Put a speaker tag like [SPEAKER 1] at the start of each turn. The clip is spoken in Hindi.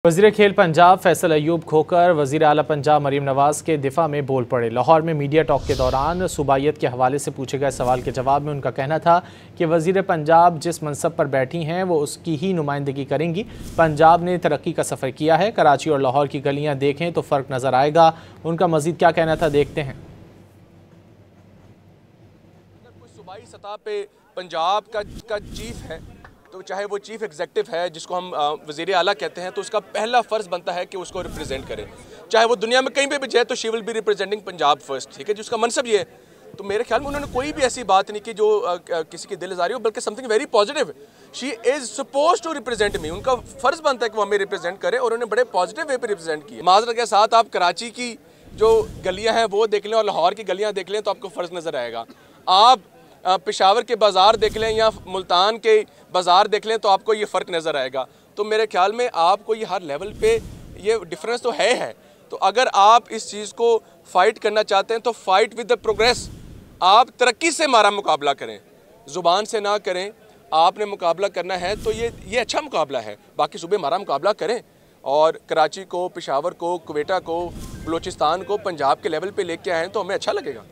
[SPEAKER 1] वज़ीर खेल पंजाब फैसल अयूब खोकर वज़ीर आला पंजाब मरीम नवाज़ के दिफा में बोल पड़े। लाहौर में मीडिया टॉक के दौरान सूबाइयत के हवाले से पूछे गए सवाल के जवाब में उनका कहना था कि वज़ीर पंजाब जिस मनसब पर बैठी हैं वो उसकी ही नुमाइंदगी करेंगी। पंजाब ने तरक्की का सफ़र किया है, कराची और लाहौर की गलियाँ देखें तो फ़र्क नज़र आएगा। उनका मज़ीद क्या कहना था, देखते हैं।
[SPEAKER 2] सूबाई सतह पे पंजाब का चीफ है, तो चाहे वो चीफ एग्जीक्यूटिव है जिसको हम वज़ीर आला कहते हैं, तो उसका पहला फ़र्ज़ बनता है कि उसको रिप्रेजेंट करे। चाहे वो दुनिया में कहीं पे भी जाए तो she will be representing Punjab first, ठीक है, जिसका मनसब ये है। तो मेरे ख्याल में उन्होंने कोई भी ऐसी बात नहीं की जो किसी की दिल आज़ारी हो, बल्कि something very positive. She is suppose to represent me, उनका फ़र्ज़ बनता है कि वो हमें रिप्रेजेंट करे, और उन्होंने बड़े पॉजिटिव वे पर रिप्रेजेंट किया। माज़रत के साथ आप कराची की जो गलियाँ हैं वो देख लें और लाहौर की गलियाँ देख लें तो आपको फ़र्ज़ नज़र आएगा। आप पेशावर के बाज़ार देख लें या मुल्तान के बाज़ार देख लें तो आपको ये फ़र्क नज़र आएगा। तो मेरे ख्याल में आपको ये हर लेवल पे ये डिफरेंस तो है। तो अगर आप इस चीज़ को फ़ाइट करना चाहते हैं तो फ़ाइट विद द प्रोग्रेस। आप तरक्की से हमारा मुकाबला करें, ज़ुबान से ना करें। आपने मुकाबला करना है तो ये अच्छा मुकाबला है, बाकी सूबे हमारा मुकाबला करें और कराची को, पेशावर को, क्वेटा को, बलूचिस्तान को पंजाब के लेवल पे लेके आएँ तो हमें अच्छा लगेगा।